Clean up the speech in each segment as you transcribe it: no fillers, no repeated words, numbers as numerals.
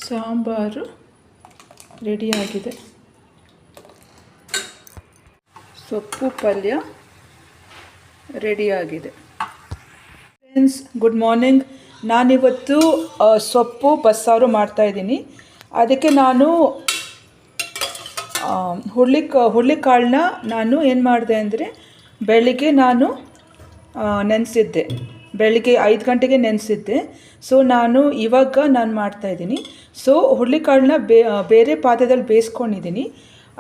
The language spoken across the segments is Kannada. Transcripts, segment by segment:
ಸಾಂಬಾರು ರೆಡಿಯಾಗಿದೆ. ಸೊಪ್ಪು ಪಲ್ಯ ರೆಡಿಯಾಗಿದೆ. Friends, good morning. ನಾನಿವತ್ತು ಸೊಪ್ಪು ಬಸ್ಸಾರು ಮಾಡ್ತಾಯಿದ್ದೀನಿ. ಅದಕ್ಕೆ ನಾನು ಹುರುಳಿಕಾಳನ್ನ ನಾನು ಏನು ಮಾಡಿದೆ ಅಂದರೆ ಬೆಳಿಗ್ಗೆ ನಾನು ನೆನೆಸಿದ್ದೆ. ಬೆಳಿಗ್ಗೆ 5 ಗಂಟೆಗೆ ನೆನೆಸಿದ್ದೆ. ಸೊ ನಾನು ಮಾಡ್ತಾಯಿದ್ದೀನಿ. ಸೊ ಹುರುಳಿಕಾಳನ್ನ ಬೇರೆ ಪಾತ್ರೆದಲ್ಲಿ ಬೇಯಿಸ್ಕೊಂಡಿದ್ದೀನಿ.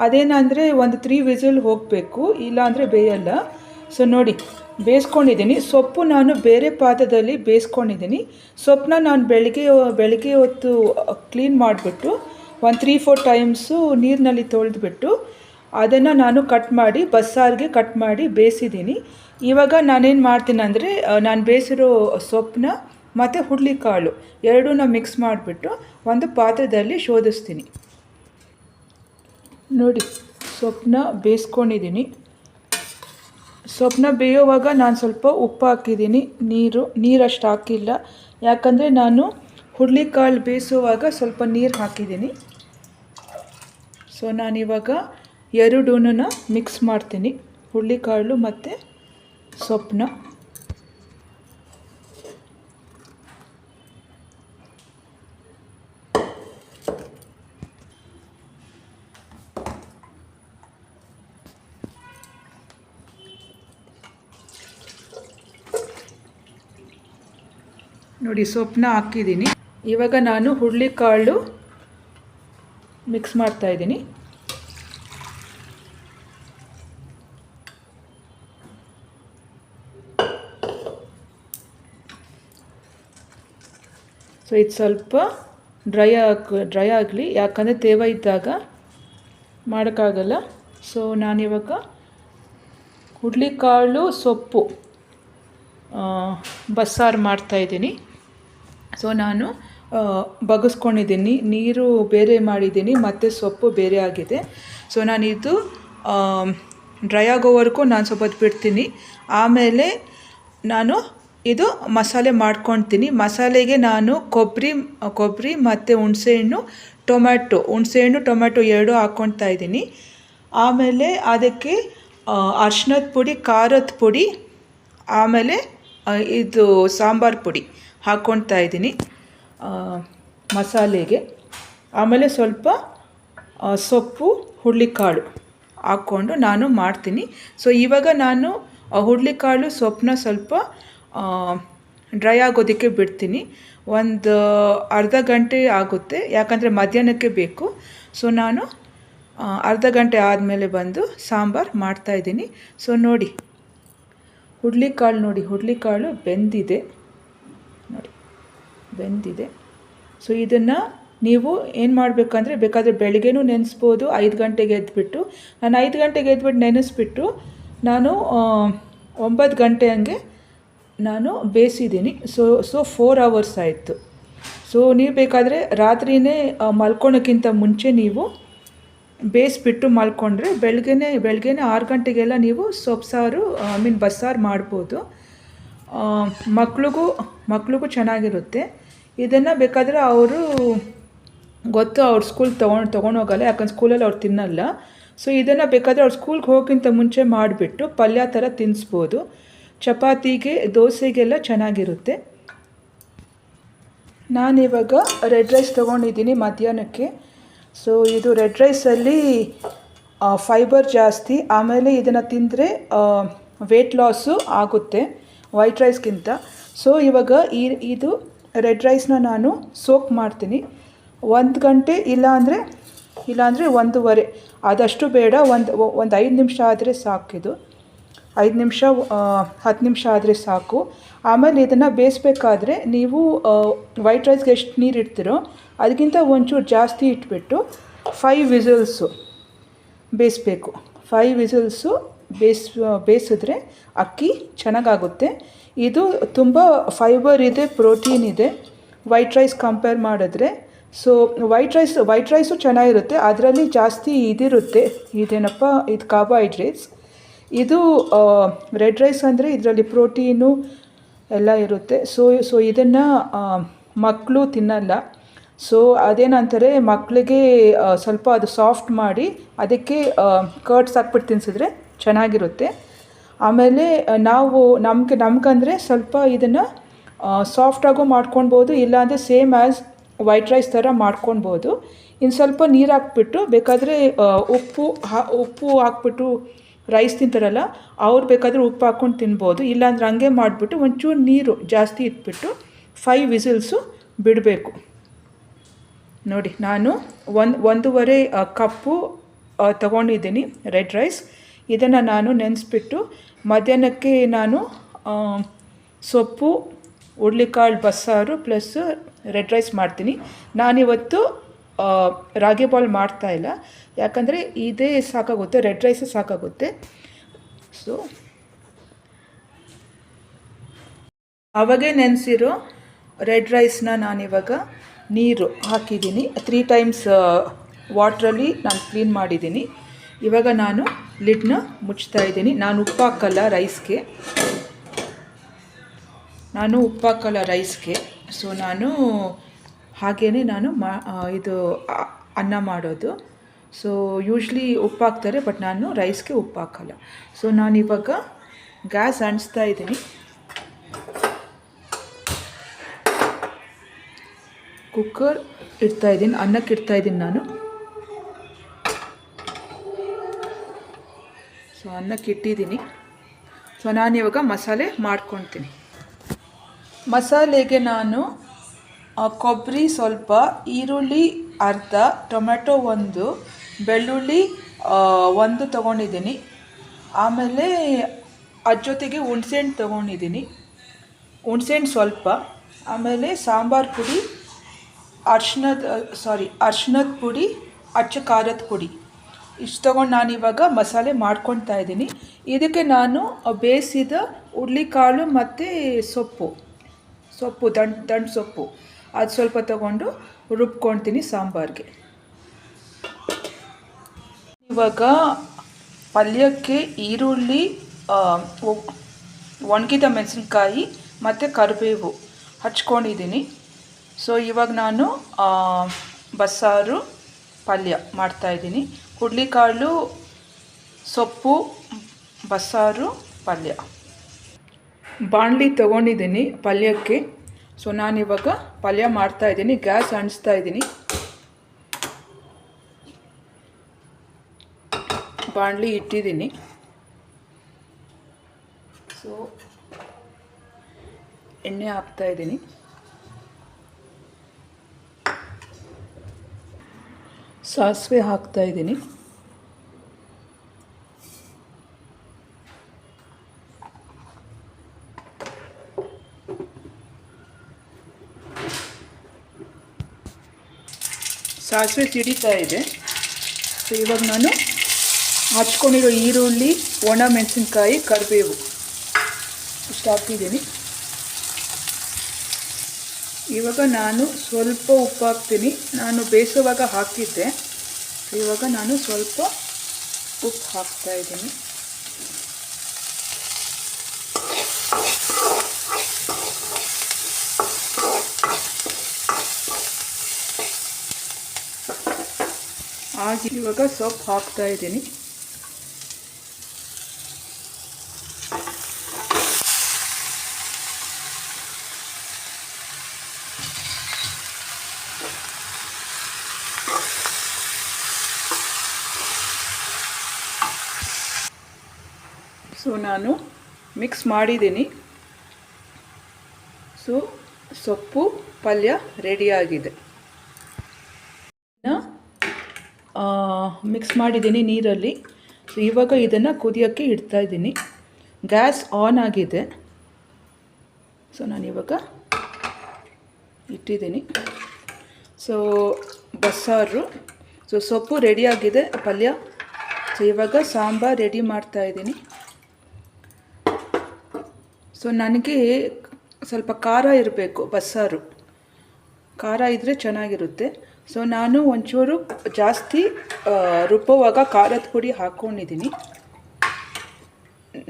ಅದೇನಂದರೆ ಒಂದು 3 ವಿಸಿಲ್ ಹೋಗಬೇಕು, ಇಲ್ಲಾಂದರೆ ಬೇಯಲ್ಲ. ಸೊ ನೋಡಿ, ಬೇಯಿಸ್ಕೊಂಡಿದ್ದೀನಿ. ಸೊಪ್ಪು ನಾನು ಬೇರೆ ಪಾತ್ರದಲ್ಲಿ ಬೇಯಿಸ್ಕೊಂಡಿದ್ದೀನಿ. ಸೊಪ್ಪನ್ನ ನಾನು ಬೆಳಿಗ್ಗೆ ಹೊತ್ತು ಕ್ಲೀನ್ ಮಾಡಿಬಿಟ್ಟು ಒಂದು 3-4 ಟೈಮ್ಸು ನೀರಿನಲ್ಲಿ ತೊಳೆದ್ಬಿಟ್ಟು ಅದನ್ನು ನಾನು ಬಸ್ಸಾರಿಗೆ ಕಟ್ ಮಾಡಿ ಬೇಯಿಸಿದ್ದೀನಿ. ಇವಾಗ ನಾನೇನು ಮಾಡ್ತೀನಿ ಅಂದರೆ ನಾನು ಬೇಯಿಸಿರೋ ಸೊಪ್ಪನ್ನ ಮತ್ತು ಹುರುಳಿಕಾಳು ಎರಡೂನ ಮಿಕ್ಸ್ ಮಾಡಿಬಿಟ್ಟು ಒಂದು ಪಾತ್ರದಲ್ಲಿ ಶೋಧಿಸ್ತೀನಿ. ನೋಡಿ, ಸೊಪ್ಪನ್ನ ಬೇಯಿಸ್ಕೊಂಡಿದ್ದೀನಿ. ಸೊಪ್ಪನ್ನ ಬೇಯುವಾಗ ನಾನು ಸ್ವಲ್ಪ ಉಪ್ಪು ಹಾಕಿದ್ದೀನಿ. ನೀರಷ್ಟು ಹಾಕಿಲ್ಲ, ಯಾಕಂದರೆ ನಾನು ಹುರುಳಿಕಾಳು ಬೇಯಿಸುವಾಗ ಸ್ವಲ್ಪ ನೀರು ಹಾಕಿದ್ದೀನಿ. ಸೊ ನಾನಿವಾಗ ಎರಡೂನ ಮಿಕ್ಸ್ ಮಾಡ್ತೀನಿ, ಹುರುಳಿಕಾಳು ಮತ್ತು ಸೊಪ್ಪನ್ನ. ನೋಡಿ, ಸೊಪ್ಪನ್ನ ಹಾಕಿದ್ದೀನಿ. ಇವಾಗ ನಾನು ಹುರುಳಿಕಾಳು ಮಿಕ್ಸ್ ಮಾಡ್ತಾಯಿದ್ದೀನಿ. ಸೊ ಇದು ಸ್ವಲ್ಪ ಡ್ರೈ ಆಗಲಿ, ಯಾಕಂದರೆ ತೇವ ಇದ್ದಾಗ ಮಾಡೋಕ್ಕಾಗಲ್ಲ. ಸೊ ನಾನಿವಾಗ ಹುರುಳಿಕಾಳು ಸೊಪ್ಪು ಬಸ್ಸಾರು ಮಾಡ್ತಾಯಿದ್ದೀನಿ. ಸೊ ನಾನು ಬಗ್ಗಿಸ್ಕೊಂಡಿದ್ದೀನಿ, ನೀರು ಬೇರೆ ಮಾಡಿದ್ದೀನಿ ಮತ್ತು ಸೊಪ್ಪು ಬೇರೆ ಆಗಿದೆ. ಸೊ ನಾನಿದು ಡ್ರೈ ಆಗೋವರೆಗೂ ನಾನು ಸ್ವಲ್ಪ ಹೊತ್ತು ಬಿಡ್ತೀನಿ. ಆಮೇಲೆ ನಾನು ಇದು ಮಸಾಲೆ ಮಾಡ್ಕೊಳ್ತೀನಿ. ಮಸಾಲೆಗೆ ನಾನು ಕೊಬ್ಬರಿ ಮತ್ತು ಹುಣಸೆಹಣ್ಣು ಟೊಮ್ಯಾಟೊ ಎರಡೂ ಹಾಕ್ಕೊಳ್ತಾ ಇದ್ದೀನಿ. ಆಮೇಲೆ ಅದಕ್ಕೆ ಅರ್ಶಿನದ ಪುಡಿ, ಖಾರದ ಪುಡಿ, ಆಮೇಲೆ ಇದು ಸಾಂಬಾರು ಪುಡಿ ಹಾಕ್ಕೊಳ್ತಾ ಇದ್ದೀನಿ ಮಸಾಲೆಗೆ. ಆಮೇಲೆ ಸ್ವಲ್ಪ ಸೊಪ್ಪು, ಹುರುಳಿಕಾಳು ಹಾಕ್ಕೊಂಡು ನಾನು ಮಾಡ್ತೀನಿ. ಸೊ ಇವಾಗ ನಾನು ಹುರುಳಿಕಾಳು ಸೊಪ್ಪನ್ನ ಸ್ವಲ್ಪ ಡ್ರೈ ಆಗೋದಕ್ಕೆ ಬಿಡ್ತೀನಿ. ಒಂದು ಅರ್ಧ ಗಂಟೆ ಆಗುತ್ತೆ, ಯಾಕಂದರೆ ಮಧ್ಯಾಹ್ನಕ್ಕೆ ಬೇಕು. ಸೊ ನಾನು ಅರ್ಧ ಗಂಟೆ ಆದಮೇಲೆ ಬಂದು ಸಾಂಬಾರು ಮಾಡ್ತಾಯಿದ್ದೀನಿ. ಸೊ ನೋಡಿ, ಹುರುಳಿಕಾಳು ಬೆಂದಿದೆ. ಸೊ ಇದನ್ನು ನೀವು ಏನು ಮಾಡಬೇಕಂದ್ರೆ, ಬೇಕಾದರೆ ಬೆಳಗ್ಗೆನೂ ನೆನೆಸ್ಬೋದು. 5 ಗಂಟೆಗೆ ಎದ್ದುಬಿಟ್ಟು ನಾನು 5 ಗಂಟೆಗೆ ಎದ್ಬಿಟ್ಟು ನೆನೆಸ್ಬಿಟ್ಟು ನಾನು 9 ಗಂಟೆ ಹಂಗೆ ನಾನು ಬೇಯಿಸಿದ್ದೀನಿ. ಸೊ 4 ಅವರ್ಸ್ ಆಯಿತು. ಸೊ ನೀವು ಬೇಕಾದರೆ ರಾತ್ರಿಯೇ ಮಲ್ಕೊಳೋಕ್ಕಿಂತ ಮುಂಚೆ ನೀವು ಬೇಯಿಸ್ಬಿಟ್ಟು ಮಲ್ಕೊಂಡ್ರೆ ಬೆಳಗ್ಗೆನೇ 6 ಗಂಟೆಗೆಲ್ಲ ನೀವು ಸೊಪ್ಪು ಬಸ್ಸಾರು ಮಾಡ್ಬೋದು. ಮಕ್ಳಿಗೂ ಚೆನ್ನಾಗಿರುತ್ತೆ. ಇದನ್ನು ಬೇಕಾದರೆ ಅವರು ಅವ್ರ ಸ್ಕೂಲ್ ತೊಗೊಂಡೋಗಲ್ಲ, ಯಾಕಂದ್ರೆ ಸ್ಕೂಲಲ್ಲಿ ಅವ್ರು ತಿನ್ನಲ್ಲ. ಸೊ ಇದನ್ನು ಬೇಕಾದರೆ ಅವ್ರು ಸ್ಕೂಲ್ಗೆ ಹೋಗೋಕ್ಕಿಂತ ಮುಂಚೆ ಮಾಡಿಬಿಟ್ಟು ಪಲ್ಯ ಥರ ತಿನ್ನಿಸ್ಬೋದು. ಚಪಾತಿಗೆ, ದೋಸೆಗೆಲ್ಲ ಚೆನ್ನಾಗಿರುತ್ತೆ. ನಾನಿವಾಗ ರೆಡ್ ರೈಸ್ ತೊಗೊಂಡಿದ್ದೀನಿ ಮಧ್ಯಾಹ್ನಕ್ಕೆ. ಸೊ ಇದು ರೆಡ್ ರೈಸಲ್ಲಿ ಫೈಬರ್ ಜಾಸ್ತಿ. ಆಮೇಲೆ ಇದನ್ನು ತಿಂದರೆ ವೆಯ್ಟ್ ಲಾಸು ಆಗುತ್ತೆ ವೈಟ್ ರೈಸ್ಗಿಂತ. ಸೊ ಇವಾಗ ಇದು ರೆಡ್ ರೈಸ್ನ ನಾನು ಸೋಕ್ ಮಾಡ್ತೀನಿ 1 ಗಂಟೆ, ಇಲ್ಲಾಂದರೆ 1:15. ಆದಷ್ಟು ಬೇಡ, ಒಂದು 5 ನಿಮಿಷ ಆದರೆ ಸಾಕಿದು. 5 ನಿಮಿಷ 10 ನಿಮಿಷ ಆದರೆ ಸಾಕು. ಆಮೇಲೆ ಇದನ್ನು ಬೇಯಿಸ್ಬೇಕಾದ್ರೆ ನೀವು ವೈಟ್ ರೈಸ್ಗೆ ಎಷ್ಟು ನೀರು ಇಡ್ತೀರೋ ಅದಕ್ಕಿಂತ ಒಂಚೂರು ಜಾಸ್ತಿ ಇಟ್ಬಿಟ್ಟು 5 ವಿಸಿಲ್ಸು ಬೇಯಿಸ್ಬೇಕು. 5 ವಿಸಿಲ್ಸು ಬೇಯಿಸಿದ್ರೆ ಅಕ್ಕಿ ಚೆನ್ನಾಗಾಗುತ್ತೆ. ಇದು ತುಂಬ ಫೈಬರ್ ಇದೆ, ಪ್ರೋಟೀನ್ ಇದೆ ವೈಟ್ ರೈಸ್ ಕಂಪೇರ್ ಮಾಡಿದ್ರೆ. ಸೊ ವೈಟ್ ರೈಸು ಚೆನ್ನಾಗಿರುತ್ತೆ, ಅದರಲ್ಲಿ ಜಾಸ್ತಿ ಇದಿರುತ್ತೆ, ಇದು ಕಾರ್ಬೋಹೈಡ್ರೇಟ್ಸ್. ಇದು ರೆಡ್ ರೈಸ್ ಅಂದರೆ ಇದರಲ್ಲಿ ಪ್ರೋಟೀನು ಎಲ್ಲ ಇರುತ್ತೆ. ಸೊ ಇದನ್ನು ಮಕ್ಕಳು ತಿನ್ನಲ್ಲ. ಸೊ ಅದೇನಂತಾರೆ ಮಕ್ಕಳಿಗೆ ಸ್ವಲ್ಪ ಅದು ಸಾಫ್ಟ್ ಮಾಡಿ ಅದಕ್ಕೆ ಕರ್ಡ್ಸ್ ಹಾಕ್ಬಿಟ್ಟು ತಿನ್ನಿಸಿದ್ರೆ ಚೆನ್ನಾಗಿರುತ್ತೆ. ಆಮೇಲೆ ನಾವು ನಮ್ಗಂದರೆ ಸ್ವಲ್ಪ ಇದನ್ನು ಸಾಫ್ಟಾಗೂ ಮಾಡ್ಕೊಳ್ಬೋದು, ಇಲ್ಲಾಂದರೆ ಸೇಮ್ ಆ್ಯಸ್ ವೈಟ್ ರೈಸ್ ಥರ ಮಾಡ್ಕೊಳ್ಬೋದು. ಇನ್ನು ಸ್ವಲ್ಪ ನೀರು ಹಾಕ್ಬಿಟ್ಟು ಬೇಕಾದರೆ ಉಪ್ಪು ಹಾಕ್ಬಿಟ್ಟು ರೈಸ್ ತಿಂತಾರಲ್ಲ ಅವ್ರು ಬೇಕಾದರೆ ಉಪ್ಪು ಹಾಕ್ಕೊಂಡು ತಿನ್ಬೋದು. ಇಲ್ಲಾಂದ್ರೆ ಹಂಗೆ ಮಾಡಿಬಿಟ್ಟು ಒಂಚೂರು ನೀರು ಜಾಸ್ತಿ ಇಟ್ಬಿಟ್ಟು 5 ವಿಸಿಲ್ಸು ಬಿಡಬೇಕು. ನೋಡಿ, ನಾನು 1.5 ಕಪ್ಪು ತೊಗೊಂಡಿದ್ದೀನಿ ರೆಡ್ ರೈಸ್. ಇದನ್ನು ನಾನು ನೆನೆಸ್ಬಿಟ್ಟು ಮಧ್ಯಾಹ್ನಕ್ಕೆ ನಾನು ಸೊಪ್ಪು, ಹುರುಳಿಕಾಳು ಬಸ್ಸಾರು ಪ್ಲಸ್ ರೆಡ್ ರೈಸ್ ಮಾಡ್ತೀನಿ. ನಾನಿವತ್ತು ರಾಗಿ ಬಾಲ್ ಮಾಡ್ತಾಯಿಲ್ಲ, ಯಾಕಂದರೆ ಇದೇ ಸಾಕಾಗುತ್ತೆ, ರೆಡ್ ರೈಸೇ ಸಾಕಾಗುತ್ತೆ. ಸೊ ಅವಾಗೇ ನೆನೆಸಿರೋ ರೆಡ್ ರೈಸ್ನ ನಾನಿವಾಗ ನೀರು ಹಾಕಿದ್ದೀನಿ. 3 ಟೈಮ್ಸ್ ವಾಟ್ರಲ್ಲಿ ನಾನು ಕ್ಲೀನ್ ಮಾಡಿದ್ದೀನಿ. ಇವಾಗ ನಾನು ಲಿಡ್ನ ಮುಚ್ತಾ ಇದ್ದೀನಿ. ನಾನು ಉಪ್ಪು ಹಾಕಲ್ಲ ರೈಸ್ಗೆ, ಸೊ ನಾನು ಹಾಗೇ ನಾನು ಇದು ಅನ್ನ ಮಾಡೋದು. ಸೊ ಯೂಶ್ವಲಿ ಉಪ್ಪು ಹಾಕ್ತಾರೆ, ಬಟ್ ನಾನು ರೈಸ್ಗೆ ಉಪ್ಪು ಹಾಕಲ್ಲ. ಸೊ ನಾನಿವಾಗ ಗ್ಯಾಸ್ ಅಂಟಿಸ್ತಾ ಇದ್ದೀನಿ. ಕುಕ್ಕರ್ ಇಡ್ತಾಯಿದ್ದೀನಿ, ಅನ್ನಕ್ಕೆ ಇಡ್ತಾಯಿದ್ದೀನಿ ನಾನು. ಸೊ ಅನ್ನಕ್ಕೆ ಇಟ್ಟಿದ್ದೀನಿ. ಸೊ ನಾನಿವಾಗ ಮಸಾಲೆ ಮಾಡ್ಕೊಳ್ತೀನಿ. ಮಸಾಲೆಗೆ ನಾನು ಕೊಬ್ಬರಿ ಸ್ವಲ್ಪ, ಈರುಳ್ಳಿ ಅರ್ಧ, ಟೊಮೆಟೊ 1, ಬೆಳ್ಳುಳ್ಳಿ 1 ತೊಗೊಂಡಿದ್ದೀನಿ. ಆಮೇಲೆ ಅದ್ರ ಜೊತೆಗೆ ಹುಣಸೆಹಣ್ಣು ತೊಗೊಂಡಿದ್ದೀನಿ, ಹುಣಸೆಹಣ್ಣು ಸ್ವಲ್ಪ. ಆಮೇಲೆ ಸಾಂಬಾರು ಪುಡಿ, ಅರ್ಶಿನದ ಪುಡಿ, ಅಚ್ಚ ಖಾರದ ಪುಡಿ ಇಷ್ಟು ತೊಗೊಂಡು ನಾನಿವಾಗ ಮಸಾಲೆ ಮಾಡ್ಕೊಳ್ತಾ ಇದ್ದೀನಿ. ಇದಕ್ಕೆ ನಾನು ಬೇಯಿಸಿದ ಹುರುಳಿಕಾಳು ಮತ್ತು ಸೊಪ್ಪು ದಂಟು ಸೊಪ್ಪು ಅದು ಸ್ವಲ್ಪ ತೊಗೊಂಡು ರುಬ್ಕೊಳ್ತೀನಿ ಸಾಂಬಾರಿಗೆ. ಇವಾಗ ಪಲ್ಯಕ್ಕೆ ಈರುಳ್ಳಿ, ಒಣಗಿದ ಮೆಣಸಿನ್ಕಾಯಿ ಮತ್ತು ಕರಿಬೇವು ಹಚ್ಕೊಂಡಿದ್ದೀನಿ. ಸೊ ಇವಾಗ ನಾನು ಬಸ್ಸಾರು ಪಲ್ಯ ಮಾಡ್ತಾಯಿದ್ದೀನಿ. ಹುರುಳಿಕಾಳು, ಸೊಪ್ಪು, ಬಸ್ಸಾರು ಪಲ್ಯ. ಬಾಣಲಿ ತೊಗೊಂಡಿದ್ದೀನಿ ಪಲ್ಯಕ್ಕೆ. ಸೊ ನಾನಿವಾಗ ಪಲ್ಯ ಮಾಡ್ತಾಯಿದ್ದೀನಿ. ಗ್ಯಾಸ್ ಅಂಟಿಸ್ತಾ ಇದ್ದೀನಿ. ಬಾಣಲಿ ಇಟ್ಟಿದ್ದೀನಿ. ಸೊ ಎಣ್ಣೆ ಹಾಕ್ತಾಯಿದ್ದೀನಿ. ಸಾಸಿವೆ ಹಾಕ್ತಾಯಿದ್ದೀನಿ. ಸಾಸಿವೆ ಸಿಡಿತಾ ಇದೆ. ಸೊ ಇವಾಗ ನಾನು ಹಚ್ಕೊಂಡಿರೋ ಈರುಳ್ಳಿ, ಒಣ ಮೆಣಸಿನ್ಕಾಯಿ, ಕರಿಬೇವು ಇಷ್ಟು ಹಾಕ್ತಿದ್ದೀನಿ. ಇವಾಗ ನಾನು ಸ್ವಲ್ಪ ಉಪ್ಪು ಹಾಕ್ತೀನಿ. ನಾನು ಬೇಯಿಸುವಾಗ ಹಾಕಿದ್ದೆ. ಇವಾಗ ನಾನು ಸ್ವಲ್ಪ ಉಪ್ಪು ಹಾಕ್ತಾಯಿದ್ದೀನಿ. ಇವಾಗ ಸೊಪ್ಪು ಹಾಕ್ತಾಯಿದ್ದೀನಿ. ಸೊ ನಾನು ಮಿಕ್ಸ್ ಮಾಡಿದ್ದೀನಿ. ಸೊ ಸೊಪ್ಪು ಪಲ್ಯ ರೆಡಿಯಾಗಿದೆ. ಮಿಕ್ಸ್ ಮಾಡಿದ್ದೀನಿ ನೀರಲ್ಲಿ. ಸೊ ಇವಾಗ ಇದನ್ನು ಕುದಿಯೋಕ್ಕೆ ಇಡ್ತಾಯಿದ್ದೀನಿ. ಗ್ಯಾಸ್ ಆನ್ ಆಗಿದೆ. ಸೊ ನಾನಿವಾಗ ಇಟ್ಟಿದ್ದೀನಿ. ಸೊ ಬಸ್ಸಾರು, ಸೊ ಸೊಪ್ಪು ರೆಡಿಯಾಗಿದೆ, ಪಲ್ಯ. ಸೊ ಇವಾಗ ಸಾಂಬಾರು ರೆಡಿ ಮಾಡ್ತಾಯಿದ್ದೀನಿ. ಸೊ ನನಗೆ ಸ್ವಲ್ಪ ಖಾರ ಇರಬೇಕು, ಬಸ್ಸಾರು ಖಾರ ಇದ್ದರೆ ಚೆನ್ನಾಗಿರುತ್ತೆ. ಸೊ ನಾನು ಒಂಚೂರು ಜಾಸ್ತಿ ರುಬ್ಬುವಾಗ ಖಾರದ ಪುಡಿ ಹಾಕ್ಕೊಂಡಿದ್ದೀನಿ.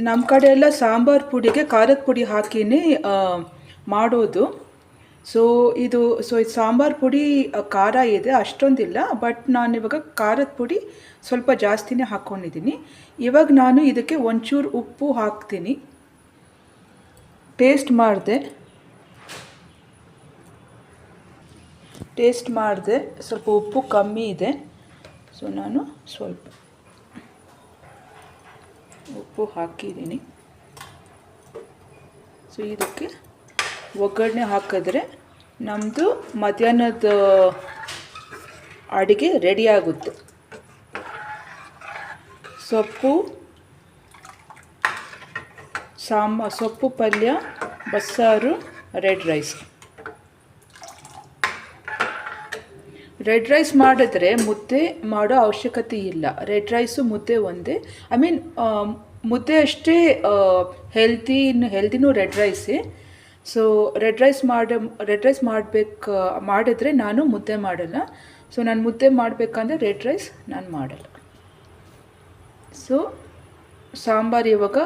ನಮ್ಮ ಕಡೆ ಎಲ್ಲ ಸಾಂಬಾರು ಪುಡಿಗೆ ಖಾರದ ಪುಡಿ ಹಾಕಿನೇ ಮಾಡೋದು. ಇದು ಸಾಂಬಾರು ಪುಡಿ ಖಾರ ಇದೆ, ಅಷ್ಟೊಂದಿಲ್ಲ. ಬಟ್ ನಾನಿವಾಗ ಖಾರದ ಪುಡಿ ಸ್ವಲ್ಪ ಜಾಸ್ತಿನೇ ಹಾಕ್ಕೊಂಡಿದ್ದೀನಿ. ಇವಾಗ ನಾನು ಇದಕ್ಕೆ ಒಂಚೂರು ಉಪ್ಪು ಹಾಕ್ತೀನಿ. ಟೇಸ್ಟ್ ಮಾಡಿದೆ, ಸ್ವಲ್ಪ ಉಪ್ಪು ಕಮ್ಮಿ ಇದೆ. ಸೊ ನಾನು ಸ್ವಲ್ಪ ಉಪ್ಪು ಹಾಕಿದ್ದೀನಿ. ಸೊ ಇದಕ್ಕೆ ಒಗ್ಗರಣೆ ಹಾಕಿದ್ರೆ ನಮ್ಮದು ಮಧ್ಯಾಹ್ನದ ಅಡುಗೆ ರೆಡಿಯಾಗುತ್ತೆ. ಸೊಪ್ಪು ಪಲ್ಯ, ಬಸ್ಸಾರು, ರೆಡ್ ರೈಸ್. ರೆಡ್ ರೈಸ್ ಮಾಡಿದ್ರೆ ಮುದ್ದೆ ಮಾಡೋ ಅವಶ್ಯಕತೆ ಇಲ್ಲ. ರೆಡ್ ರೈಸು ಮುದ್ದೆ ಒಂದೇ. ಮುದ್ದೆ ಅಷ್ಟೇ ಹೆಲ್ದಿನೂ ರೆಡ್ ರೈಸೇ. ಸೊ ರೆಡ್ ರೈಸ್ ಮಾಡಿದ್ರೆ ನಾನು ಮುದ್ದೆ ಮಾಡಲ್ಲ. ಸೊ ನಾನು ಮುದ್ದೆ ಮಾಡಬೇಕಂದ್ರೆ ರೆಡ್ ರೈಸ್ ನಾನು ಮಾಡಲ್ಲ. ಸೊ ಸಾಂಬಾರು ಇವಾಗ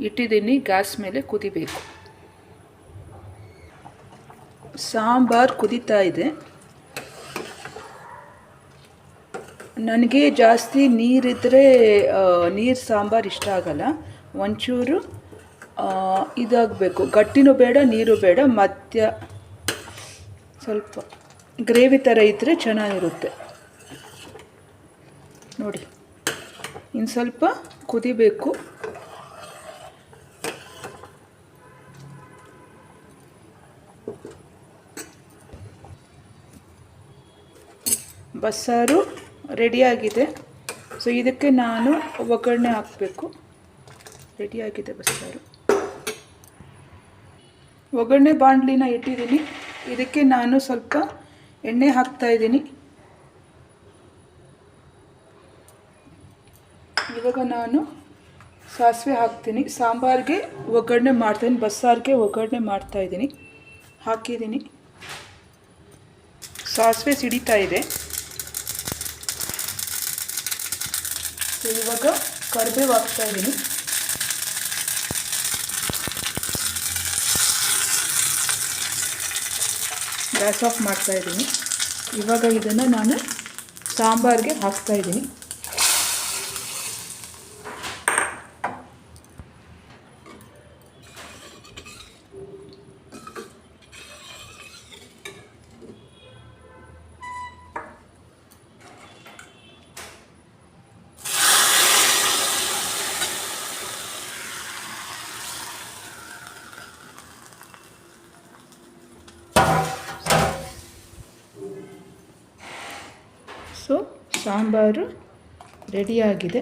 ಇಟ್ಟಿದ್ದೀನಿ, ಗ್ಯಾಸ್ ಮೇಲೆ ಕುದಿಬೇಕು. ಸಾಂಬಾರು ಕುದೀತಾ ಇದೆ. ನನಗೆ ಜಾಸ್ತಿ ನೀರಿದ್ದರೆ ನೀರು ಸಾಂಬಾರು ಇಷ್ಟ ಆಗಲ್ಲ. ಒಂಚೂರು ಇದಾಗಬೇಕು, ಗಟ್ಟಿನೂ ಬೇಡ ನೀರು ಬೇಡ, ಮಧ್ಯ ಸ್ವಲ್ಪ ಗ್ರೇವಿ ಥರ ಇದ್ದರೆ ಚೆನ್ನಾಗಿರುತ್ತೆ. ನೋಡಿ, ಇನ್ನು ಸ್ವಲ್ಪ ಕುದಿಬೇಕು. ಬಸ್ಸಾರು ರೆಡಿಯಾಗಿದೆ. ಸೊ ಇದಕ್ಕೆ ನಾನು ಒಗ್ಗರಣೆ ಹಾಕಬೇಕು. ರೆಡಿಯಾಗಿದೆ ಬಸ್ಸಾರು. ಒಗ್ಗರಣೆ ಬಾಣಲಿನ ಇಟ್ಟಿದ್ದೀನಿ. ಇದಕ್ಕೆ ನಾನು ಸ್ವಲ್ಪ ಎಣ್ಣೆ ಹಾಕ್ತಾಯಿದ್ದೀನಿ. ಇವಾಗ ನಾನು ಸಾಸಿವೆ ಹಾಕ್ತೀನಿ. ಸಾಂಬಾರಿಗೆ ಒಗ್ಗರಣೆ ಮಾಡ್ತಾಯಿದ್ದೀನಿ, ಬಸ್ಸಾರಿಗೆ ಒಗ್ಗರಣೆ ಮಾಡ್ತಾಯಿದ್ದೀನಿ. ಹಾಕಿದ್ದೀನಿ. ಸಾಸಿವೆ ಸಿಡಿತಾ ಇದೆ. ಇವಾಗ ಕರಿಬೇವು ಹಾಕ್ತಾಯಿದ್ದೀನಿ. ಗ್ಯಾಸ್ ಆಫ್ ಮಾಡ್ತಾಯಿದ್ದೀನಿ. ಇವಾಗ ಇದನ್ನು ನಾನು ಸಾಂಬಾರಿಗೆ ಹಾಕ್ತಾಯಿದ್ದೀನಿ. ಸೊ ಸಾಂಬಾರು ರೆಡಿಯಾಗಿದೆ.